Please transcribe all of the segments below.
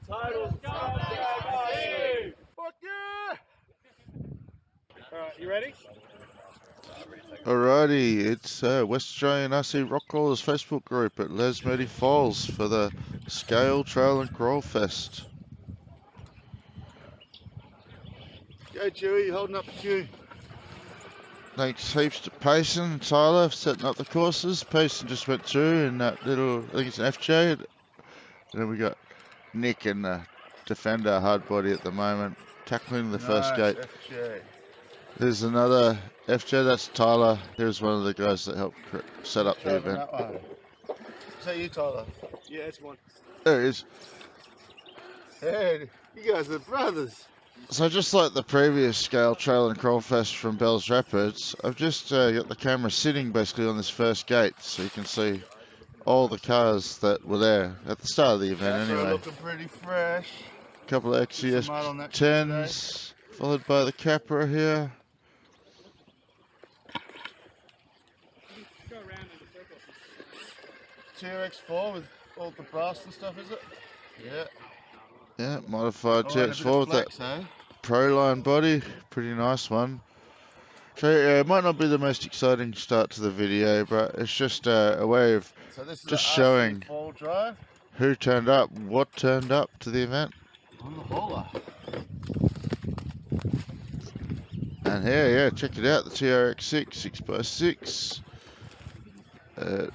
TotalScumbagRC! Fuck yeah! Alright, you ready? Alrighty, it's West Australian RC Rock Crawlers Facebook group at Lesmurdie Falls for the Scale Trail and Crawl Fest. Go Chewy, holding up the queue. Thanks heaps to Payson and Tyler for setting up the courses. Payson just went through in that little, I think it's an FJ. And then we got Nick and the Defender hard body at the moment, tackling the first gate. FJ. There's another FJ, that's Tyler. There's one of the guys that helped set up the event. That one. Is that you, Tyler? Yeah, it's one. There it is. Hey, you guys are brothers. So just like the previous Scale Trail and Crawl Fest from Bells Rapids, I've just got the camera sitting basically on this first gate so you can see all the cars that were there at the start of the event anyway. Looking pretty fresh. A couple of XCS 10s, followed by the Capra here. Go around in a circle. TRX4 with all the brass and stuff, is it? Yeah. Yeah, modified TX4 with that eh? Proline body, pretty nice one. So yeah, it might not be the most exciting start to the video, but it's just a way of just showing who turned up, what turned up to the event. On the hauler. And here, yeah, check it out, the TRX6 6x6.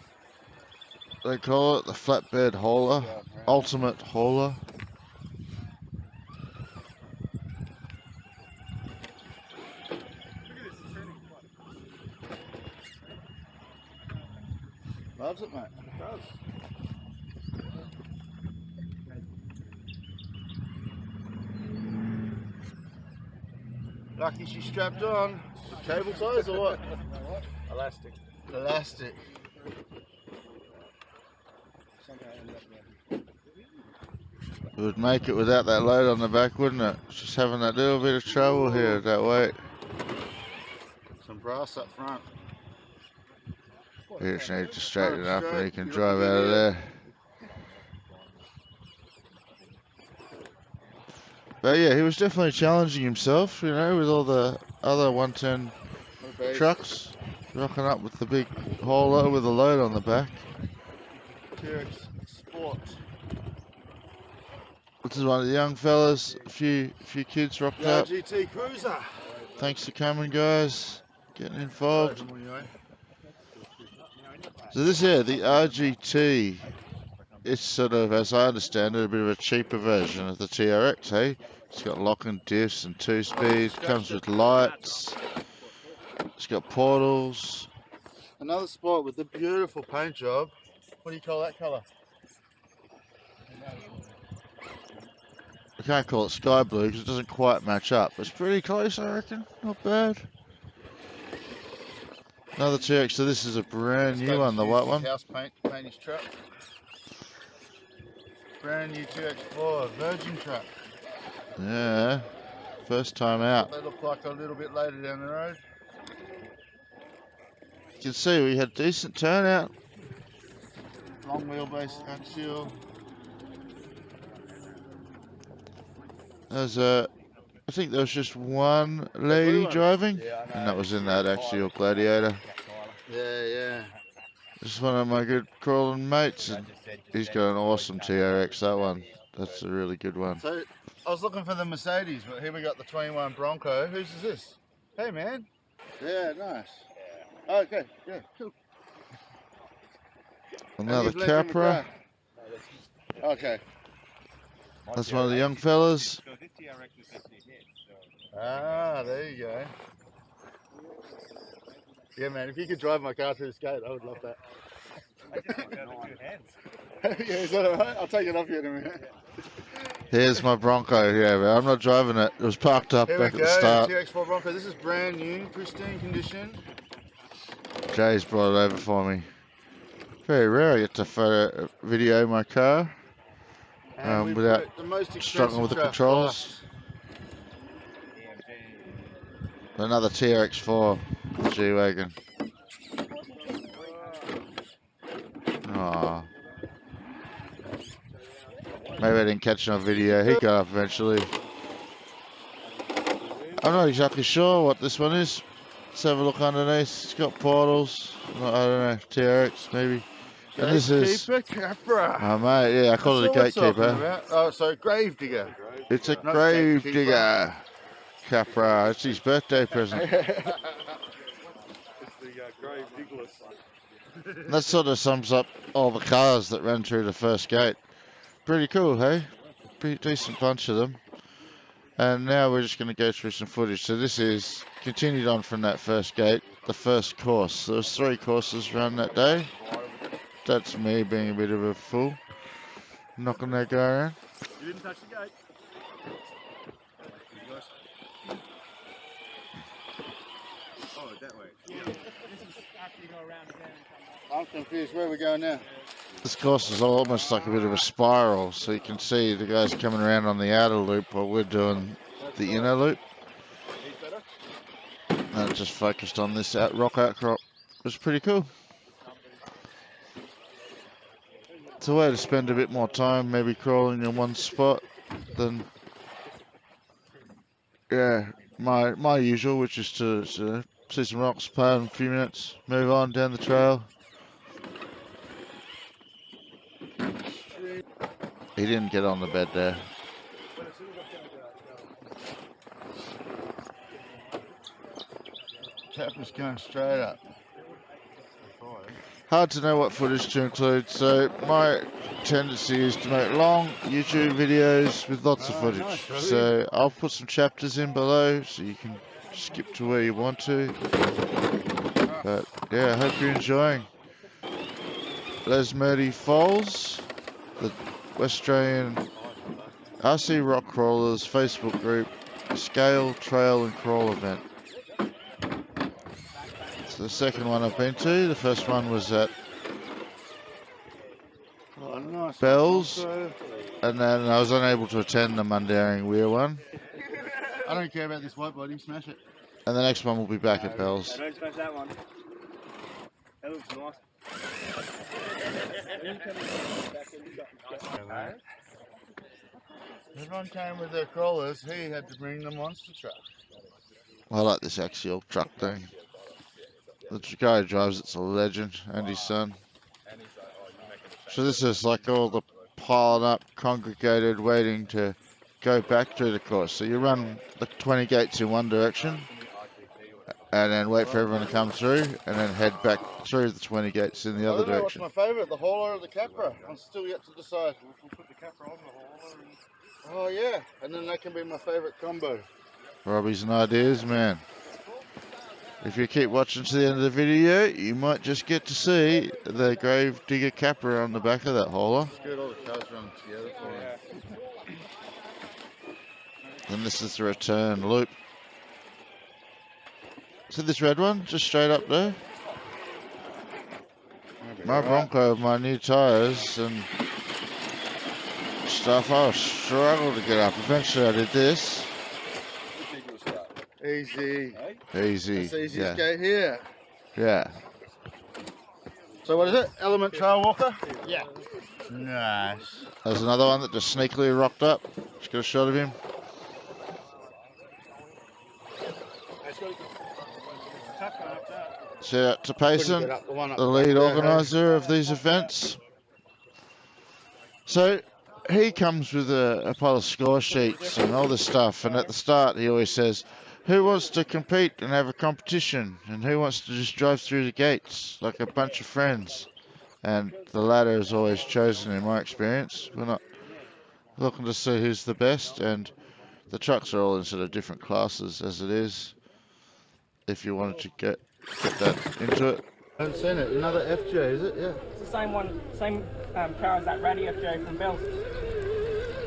They call it the flatbed hauler, ultimate hauler. Loves it, mate. It does. Lucky she's strapped on. Cable ties or what? Elastic. Elastic. It would make it without that load on the back, wouldn't it? It's just having that little bit of trouble here, that weight. Some brass up front. You just need to straighten it up and you can drive out of there. But yeah, he was definitely challenging himself, you know, with all the other 110 trucks, rocking up with the big hauler with a load on the back. TRX Sport. This is one of the young fellas, a few kids rocked up. GT Cruiser. Thanks for coming, guys, getting involved. So this here, the RGT, it's sort of, as I understand it, a bit of a cheaper version of the TRX, hey? It's got locking diffs and 2-speed, comes with lights, it's got portals. Another Sport with a beautiful paint job. What do you call that colour? I can't call it sky blue because it doesn't quite match up. It's pretty close, I reckon, not bad. Another TRX, so this is a brand new one, the white one. House paint his truck. Brand new TX4, Virgin truck. Yeah, first time out. They look like a little bit later down the road. You can see we had decent turnout. Long wheelbase axial. There's I think there was just one lady driving, and that was in that axial Gladiator. Yeah. This is one of my good crawling mates, and he's got an awesome TRX, that one. That's a really good one. So, I was looking for the Mercedes, but here we got the 21 Bronco. Whose is this? Hey, man. Yeah, nice. Okay, yeah, cool. Another Capra. Okay. That's one of the young fellas. Ah, there you go. Yeah, man, if you could drive my car through this gate, I would love that. Yeah, is that alright? I'll take it off you in a minute. Here's my Bronco here, but I'm not driving it. It was parked up back at the start. TX4 Bronco. This is brand new, pristine condition. Jay's brought it over for me. Very rare I get to video my car without struggling with the controls. Another TRX4 G-Wagon. Maybe I didn't catch it on video. He got up eventually. I'm not exactly sure what this one is. Let's have a look underneath. It's got portals. I don't know, TRX maybe. And this is... Gatekeeper Capra. Oh mate, yeah, I call it a That's what we're talking gatekeeper. about. Oh, so grave digger. It's a Not grave gatekeeper. digger. Capra. It's his birthday present. It's the grave digglers. That sort of sums up all the cars that ran through the first gate. Pretty cool, hey? Pretty decent bunch of them. And now we're just going to go through some footage. So this is continued on from that first gate, the first course. There was 3 courses run that day. That's me being a bit of a fool. Knocking that guy around. You didn't touch the gate. Oh, that way. Yeah. This is after you go around again and come back. I'm confused. Where are we going now? This course is almost like a bit of a spiral, so you can see the guys coming around on the outer loop while we're doing the inner loop. And it just focused on this rock outcrop. It was pretty cool. It's a way to spend a bit more time maybe crawling in one spot than, yeah, my usual, which is to see some rocks, play in a few minutes, move on down the trail. He didn't get on the bed there. Chap is going straight up. Hard to know what footage to include, so my tendency is to make long YouTube videos with lots of footage. Nice, So I'll put some chapters in below so you can skip to where you want to. But yeah, I hope you're enjoying Lesmurdie Falls, the West Australian RC Rock Crawlers Facebook group scale, trail and crawl event. It's the second one I've been to. The first one was at Nice. Bells, and then I was unable to attend the Mundaring Weir one. I don't care about this white body. Smash it. And the next one will be back at Bells. Don't smash that one. That looks nice. Everyone came with their crawlers. He had to bring the monster truck. I like this axial truck thing. The guy who drives it's a legend, and his son. So this is like all the piling up, congregated, waiting to go back through the course. So you run the 20 gates in one direction, and then wait for everyone to come through, and then head back through the 20 gates in the other direction. What's my favourite? The hauler or the Capra? I'm still yet to decide. We'll put the Capra on the hauler. Oh yeah, and then that can be my favourite combo. Robbie's and ideas, man. If you keep watching to the end of the video, you might just get to see the grave digger Capra on the back of that hauler. It's good, all the cars running together for me. And this is the return loop. See this red one, just straight up there? My Bronco, my new tyres and stuff, I struggled to get up. Eventually I did this. Easy. Easy. That's the easiest Yeah. gate here. Yeah. So what is it? Element Trail Walker? Yeah. Nice. There's another one that just sneakily rocked up. Just got a shot of him. Shout out to Payson, the lead organiser of these events. So he comes with a pile of score sheets and all this stuff, and at the start he always says, who wants to compete and have a competition, and who wants to just drive through the gates like a bunch of friends? And the latter is always chosen in my experience. We're not looking to see who's the best, and the trucks are all in sort of different classes as it is, if you wanted to get that into it. I haven't seen it. Another FJ, is it? Yeah. It's the same one, same power as that Ratty FJ from Bells.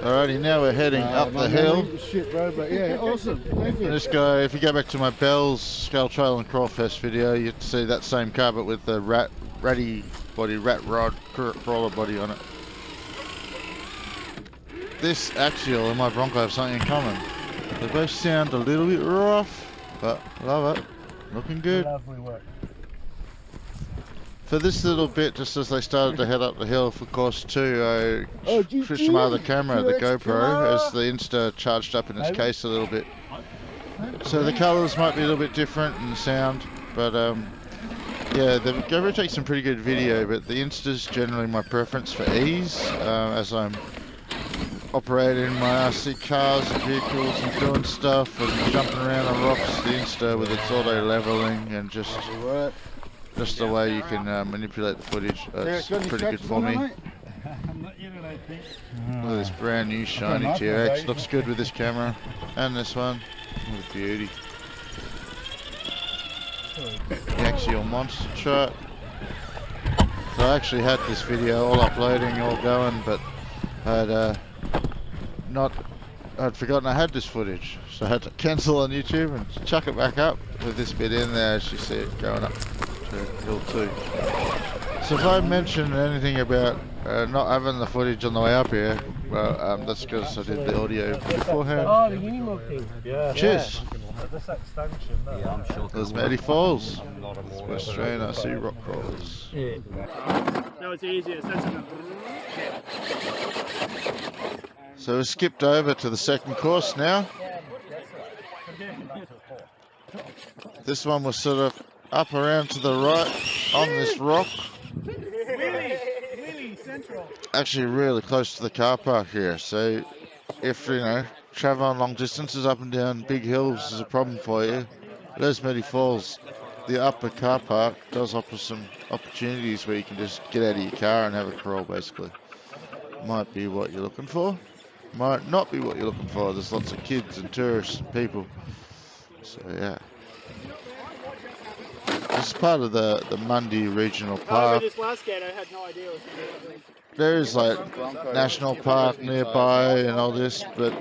Alrighty, now we're heading up the hill. Shit, bro, but yeah, awesome. Thank you. This guy, if you go back to my Bells Scale Trail and Crawfest video, you see that same car but with the ratty body, rat rod crawler body on it. This axial and my Bronco have something in common. They both sound a little bit rough, but love it. Looking good. Lovely work. For this little bit, just as they started to head up the hill for course 2, I switched my other camera, the GoPro, as the Insta charged up in its case a little bit. So the colours might be a little bit different in the sound, but yeah, the GoPro takes some pretty good video, but the Insta's generally my preference for ease, as I'm operating my RC cars and vehicles and doing stuff and jumping around on rocks. The Insta with its auto leveling and just the way you can manipulate the footage, it's pretty good for me. Look at this brand new shiny TRX, looks good with this camera, and this one, what a beauty. The axial monster chart. So I actually had this video all uploading, all going, but I'd forgotten I had this footage, so I had to cancel on YouTube and chuck it back up with this bit in there as you see it going up to hill 2. So if I mentioned anything about not having the footage on the way up here, well, that's because I did the audio beforehand. Oh, the Unimog thing. Yeah. Cheers! This extension, yeah, I'm sure. Lesmurdie Falls, West Australian RC rock crawlers. Yeah. That was easier. So we skipped over to the second course now. This one was sort of up around to the right on this rock. Really central. Actually really close to the car park here, so if you know traveling long distances up and down big hills is a problem for you, Lesmurdie Falls, the upper car park, does offer some opportunities where you can just get out of your car and have a crawl basically. Might be what you're looking for, might not be what you're looking for. There's lots of kids and tourists and people, so yeah. This is part of the Mundy Regional Park. This last gate, I had no idea. There is like national park nearby and all this, but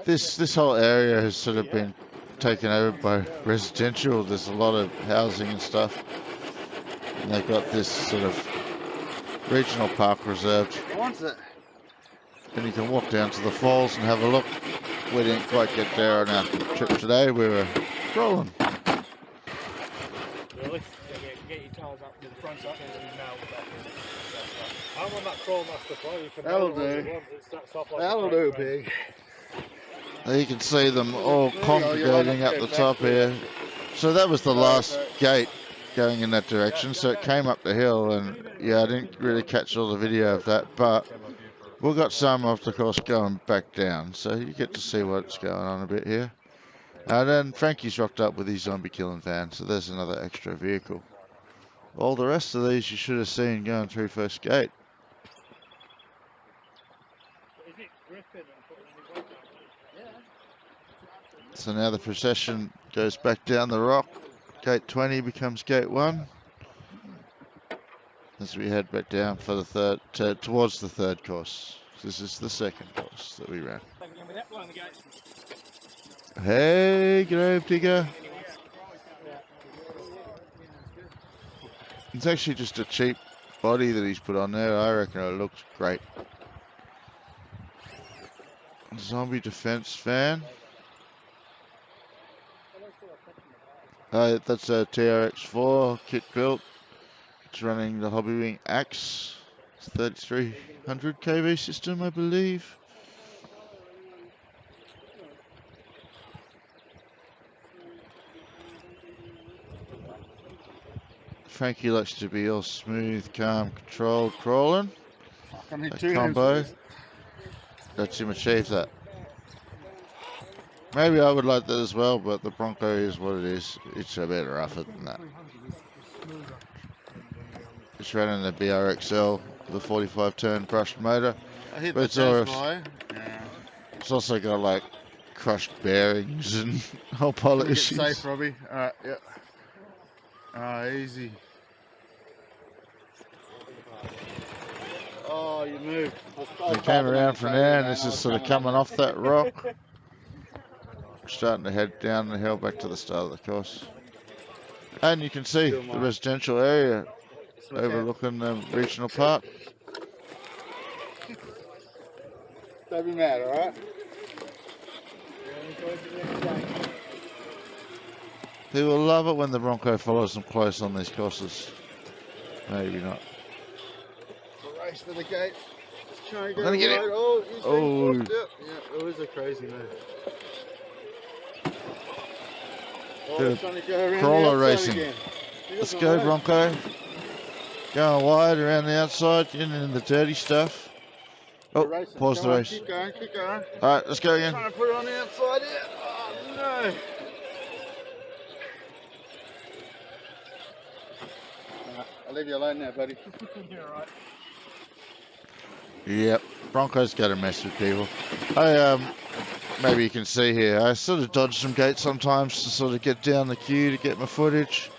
this whole area has sort of been taken over by residential. There's a lot of housing and stuff, and they've got this sort of regional park reserved. And you can walk down to the falls and have a look. We didn't quite get there on our trip today. We were crawling. Really? Get your toes up to the front up and then now back in. I'm on that crawl master flow. You can That'll do. That'll do, pig. There you can see them all congregating up the top here. So that was the last gate going in that direction. So it came up the hill, and yeah, I didn't really catch all the video of that, but we got some of the course going back down. So you get to see what's going on a bit here. And then Frankie's rocked up with his zombie killing van, so there's another extra vehicle. All the rest of these you should have seen going through first gate. So now the procession goes back down the rock. Gate 20 becomes gate 1. As we head back down for the towards the third course. This is the second course that we ran. Hey, Grove Digger. It's actually just a cheap body that he's put on there. I reckon it looks great. Zombie defense fan. That's a TRX4 kit built. It's running the Hobby Wing Axe. It's 3300 kV system, I believe. Frankie likes to be all smooth, calm, controlled crawling. A combo. Lets him achieve that. Maybe I would like that as well, but the Bronco is what it is. It's a bit rougher than that. It's running the BRXL with a 45 turn brushed motor. But it's also got like crushed bearings and whole pile of issues. Safe, Robbie. Alright, yep. Easy. Oh, you moved. We came around from there, and this is sort of coming off that rock. Starting to head down the hill back to the start of the course. And you can see the residential area overlooking the regional park. Don't be mad, alright? People love it when the Bronco follows them close on these courses. Maybe not. Race to the gate. Just trying to I'm gonna get it. wide. Oh, he's Oh. being forced out. Yeah, it was a crazy move. Oh, Bit he's of trying to go around crawler the outside racing. again. He Let's doesn't go, know. Bronco. Going wide around the outside, getting in the dirty stuff. Oh, You're racing. pause Come the on, race. keep going, keep going. Alright, let's go again. Trying to put it on the outside here. Oh, no. I'll leave you alone now, buddy. You're alright. Yep, Bronco's got to mess with people. Maybe you can see here, I sort of dodge some gates sometimes to sort of get down the queue to get my footage.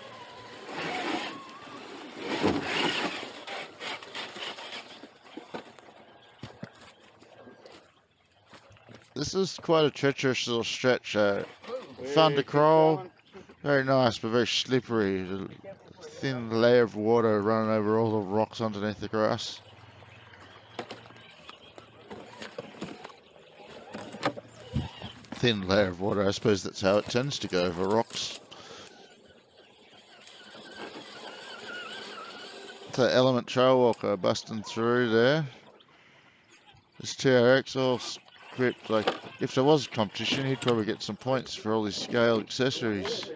This is quite a treacherous little stretch. Fun to crawl, very nice but very slippery. A thin layer of water running over all the rocks underneath the grass. Thin layer of water, I suppose that's how it tends to go over rocks. It's an Element Trail Walker busting through there. This TRX all script, like if there was a competition he'd probably get some points for all his scale accessories.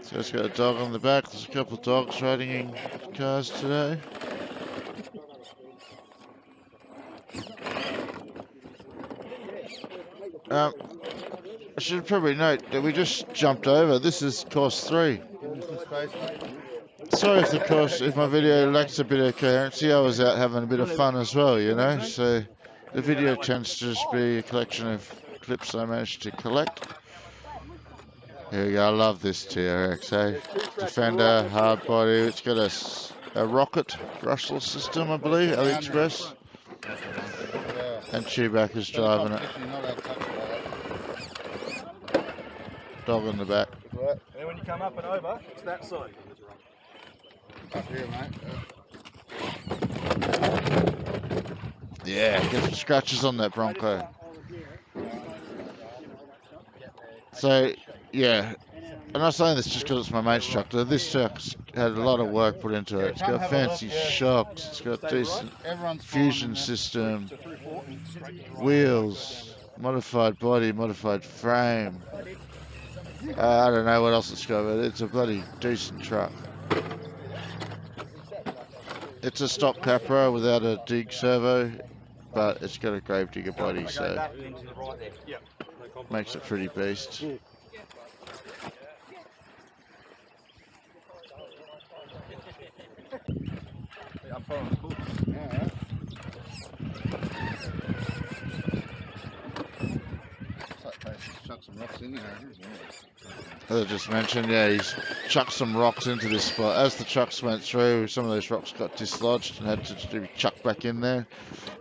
So it's got a dog on the back, there's a couple of dogs riding in cars today. I should probably note that we just jumped over. This is course 3. Sorry if my video lacks a bit of coherency. I was out having a bit of fun as well, you know. So the video tends to just be a collection of clips I managed to collect. Here we go. I love this TRX, eh? Defender, hard body. It's got a rocket brushless system, I believe, AliExpress. And Chewbacca's driving it. Dog on the back. And then when you come up and over, it's that side. Up here, mate. Yeah, get some scratches on that Bronco. So, yeah, I'm not saying this just because it's my mate's truck. This truck's had a lot of work put into it. It's got fancy shocks, it's got decent fusion system, wheels, modified body, modified frame. I don't know what else it's got, but it's a bloody decent truck. It's a stock Capra without a dig servo, but it's got a Gravedigger body, so makes it pretty beast. I'm following the course. Yeah. Chuck some rocks in there. As I just mentioned, yeah, he's chucked some rocks into this spot. As the trucks went through, some of those rocks got dislodged and had to be chucked back in there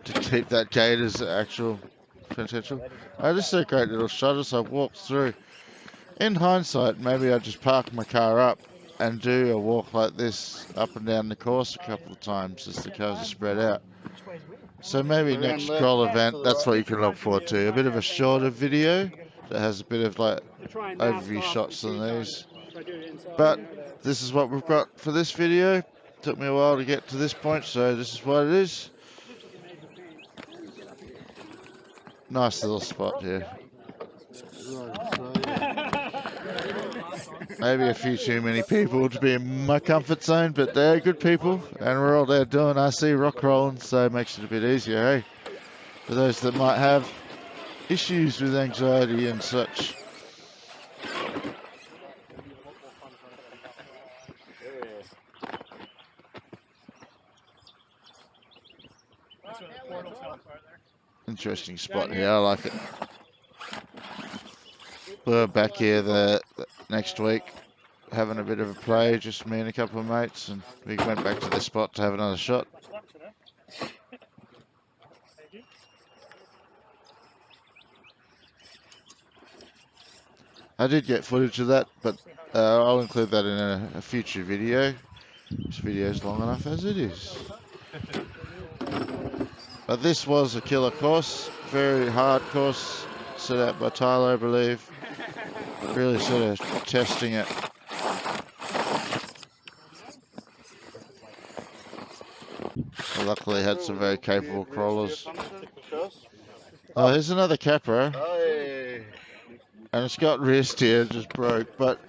to keep that gate as actual potential. This is a great little shot as I walked through. In hindsight, maybe I'd just park my car up and do a walk like this up and down the course a couple of times as the cars are spread out. So maybe next scroll event, that's what you can look forward to. A bit of a shorter video that has a bit of like overview shots than these. But this is what we've got for this video. Took me a while to get to this point, so this is what it is. Nice little spot here. Maybe a few too many people to be in my comfort zone, but they're good people, and we're all there doing RC rock rolling, so it makes it a bit easier, eh? For those that might have issues with anxiety and such. Interesting spot here, I like it. We're back here the next week having a bit of a play, just me and a couple of mates, and we went back to this spot to have another shot. I did get footage of that, but I'll include that in a future video. This video is long enough as it is. But this was a killer course, very hard course, set out by Tyler, I believe. Really sort of testing it. luckily had some very capable crawlers. Oh, here's another Capra, Hey. and it's got rear steer, just broke, but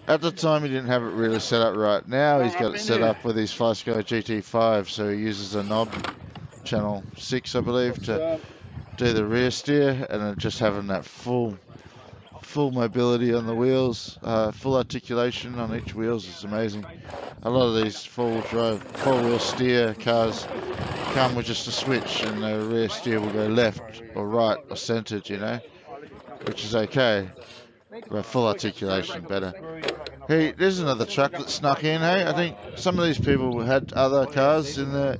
at the time he didn't have it really set up right. Now he's got it set up with his Flysky GT5, so he uses a knob, channel 6 I believe, to do the rear steer, and then just having that full mobility on the wheels, full articulation on each wheels is amazing. A lot of these four-wheel steer cars come with just a switch, and the rear steer will go left or right or centered, you know, which is okay. But full articulation better. Hey, there's another truck that snuck in. Hey, I think some of these people had other cars in their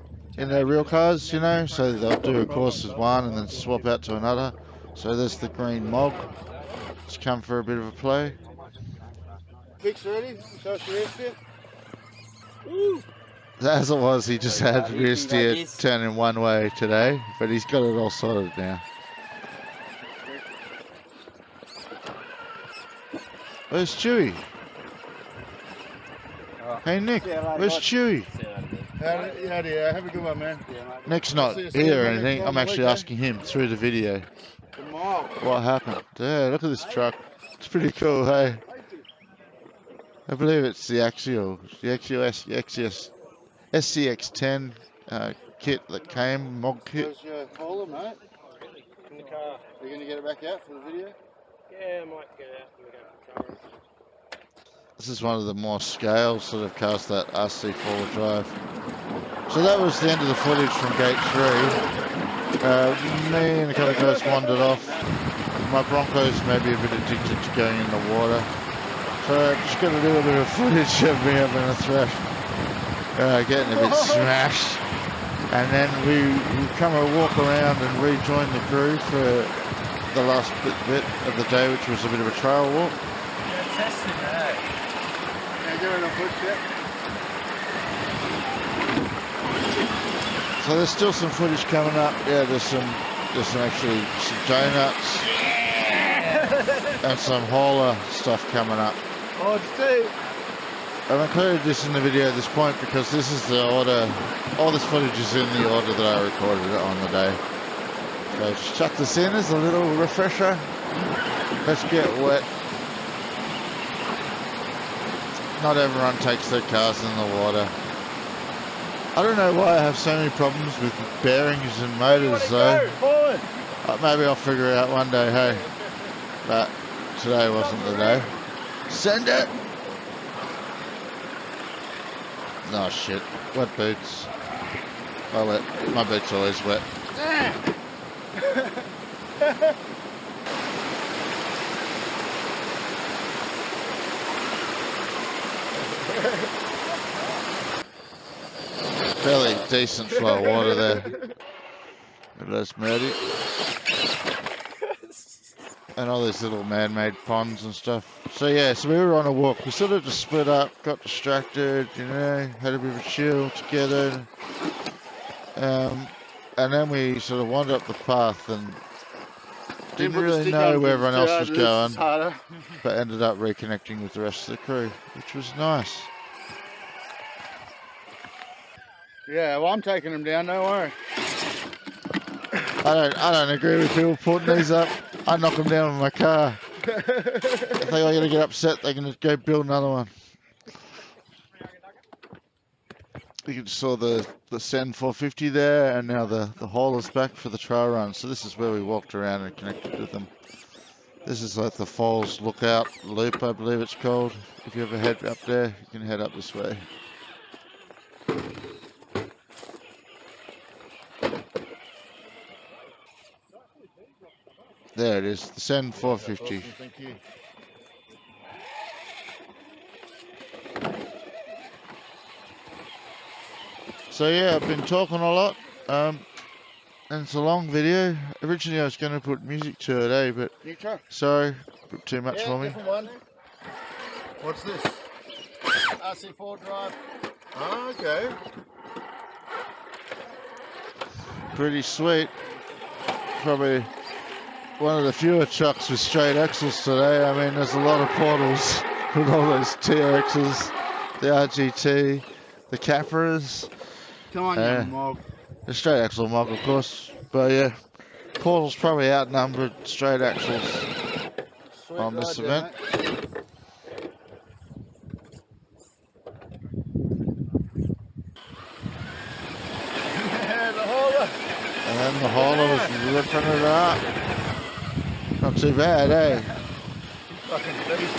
real cars, you know, so they'll do a course with one and then swap out to another. So there's the green Mog. It's come for a bit of a play. Fix ready? Show us your rear steer. As it was, he just had rear steer turning one way today, but he's got it all sorted now. Where's Chewy? Hey Nick, where's Chewy? Yeah, have a good one, man. Nick's not here or anything. I'm actually asking him through the video what happened. Yeah, look at this truck. It's pretty cool, hey? I believe it's the Axial SCX10 kit that came, Mog kit. Where's your hauler, mate? In the car. Are you going to get it back out for the video? Yeah, I might get it out when we go to the car. This is one of the more scale sort of cars, that RC four-wheel drive. So that was the end of the footage from gate 3. Me and a couple of guys wandered off. My Broncos may be a bit addicted to going in the water. So I just got a little bit of footage of me up in a thrash, getting a bit smashed. And then we come a walk around and rejoin the crew for the last bit of the day, which was a bit of a trail walk. Yeah, testing that. Yeah, give it a push yet. So there's still some footage coming up. Yeah, there's some actually some donuts and some hauler stuff coming up. Oh, Steve. I've included this in the video at this point because this is the order. All this footage is in the order that I recorded it on the day. So just chuck this in as a little refresher. Let's get wet. Not everyone takes their cars in the water. I don't know why I have so many problems with bearings and motors though. Maybe I'll figure it out one day, hey. But today wasn't the day. Send it! Oh shit, wet boots. Oh, wet. My boots are always wet. Fairly decent flow of water there. Lesmurdie. And all these little man-made ponds and stuff. So yeah, so we were on a walk. We sort of just split up, got distracted, you know, had a bit of a chill together. And then we sort of wandered up the path and didn't really know where everyone else was going, but ended up reconnecting with the rest of the crew, which was nice. Yeah, well, I'm taking them down, don't worry. I don't agree with people putting these up. I knock them down with my car. If they are going to get upset, they can just go build another one. You saw the CEN450 there, and now the hauler's back for the trail run. So this is where we walked around and connected with them. This is like the Falls Lookout Loop, I believe it's called. If you ever head up there, you can head up this way. There it is, the CEN450. Awesome, thank you. So yeah, I've been talking a lot, and it's a long video. Originally I was going to put music to it, eh, but sorry, put too much for me. Different one. What's this? RC4 drive. Oh, okay. Pretty sweet. Probably one of the fewer trucks with straight axles today. I mean, there's a lot of portals with all those TRXs, the RGT, the Capras. Come on, young Mog. The straight axle mob, of course, but yeah, portals probably outnumbered straight axles Sweet on this ride there, event. mate. Yeah, the hauler. And then the hauler was ripping it up. Not too bad, eh? Fucking beast.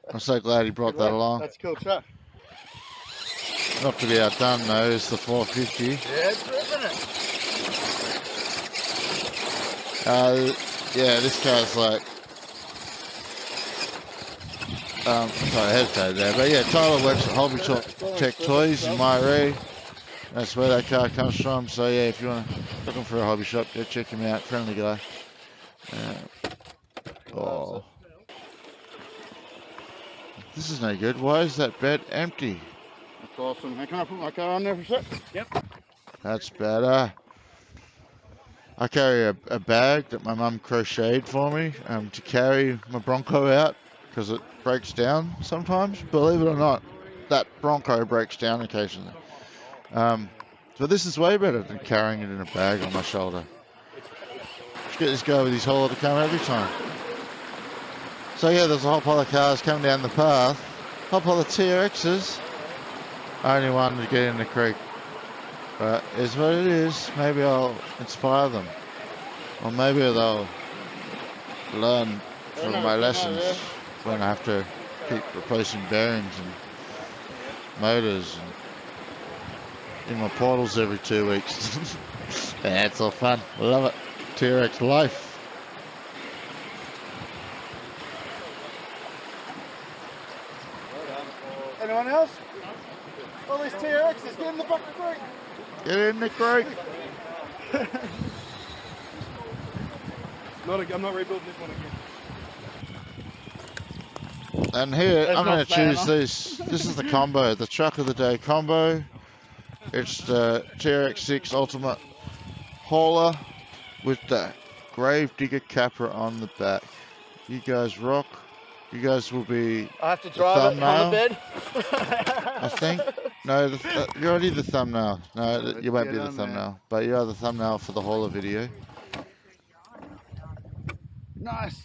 I'm so glad he brought that along. That's a cool truck. Not to be outdone though, is the 450. Yeah, it's ripping it. Yeah, this car's like, sorry, I hesitated there, but yeah, Tyler works at Hobby Tech Toys in Myrie. That's where that car comes from. So yeah, if you want to looking for a hobby shop, go check him out. Friendly guy. Oh, this is no good. Why is that bed empty? That's awesome. Hey, can I put my car on there for a sec? Yep. That's better. I carry a bag that my mum crocheted for me to carry my Bronco out because it breaks down sometimes. Believe it or not, that Bronco breaks down occasionally. But this is way better than carrying it in a bag on my shoulder. Let's get this guy with his hauler to come every time. So yeah, there's a whole pile of cars coming down the path. Whole pile of TRXs. Only one to get in the creek. But it's what it is. Maybe I'll inspire them. Or maybe they'll learn from my lessons when I have to keep replacing bearings and motors and in my portals every 2 weeks. Yeah, it's all fun. I love it. TRX life. Anyone else? All these TRXs, get in the bucket creek. Get in the creek. I'm not rebuilding this one again. And here, That's I'm going not to choose bad, this. This is the combo, the truck of the day combo. It's the TRX6 Ultimate Hauler with the Gravedigger capper on the back. You guys rock. You guys will be I have to drive it on the bed. I think. No, you're already the thumbnail. No, you won't be the thumbnail. But you are the thumbnail for the hauler video. Nice.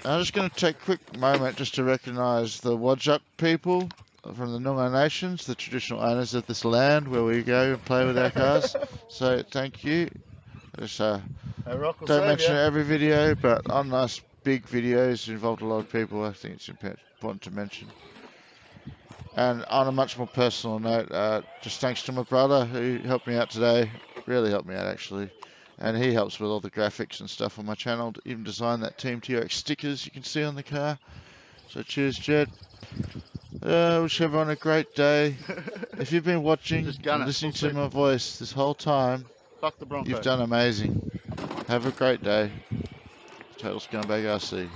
I'm just going to take a quick moment just to recognise the Wadjuk people from the Noongar Nations, the traditional owners of this land where we go and play with our cars. So thank you. Just, don't mention it every video, but on nice big videos involved a lot of people, I think it's important to mention. And on a much more personal note, just thanks to my brother who helped me out today. Really helped me out actually. And he helps with all the graphics and stuff on my channel, to even design that Team TRX stickers you can see on the car. So cheers, Jed. Wish everyone a great day. If you've been watching and listening to my voice this whole time, Fuck the Bronco. you've done amazing. Have a great day. TotalScumbagRC.